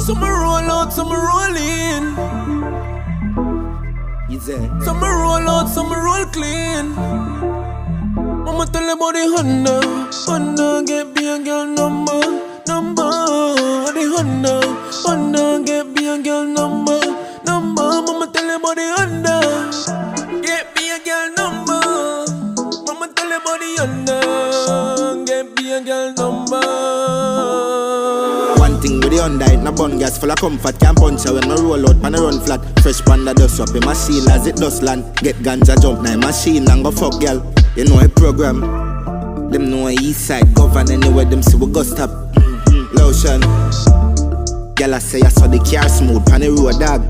Some roll out, some roll in. Some roll out, some roll clean. Mama tell about the Honda, get be a girl number. The Honda, get be a girl number. Mama tell about the Honda, get be a girl number. Mama tell about the Honda, get be a girl number. One thing with the Honda, it no bun gas full of comfort. Can't punch her when I roll out, pan I run flat. Fresh panda dust up in machine as it does land. Get ganja jump na machine and go fuck girl. You know a program. Them know a east side govern anywhere them see we go stop. Lotion. Girl I say I saw the car smooth pan the road dog.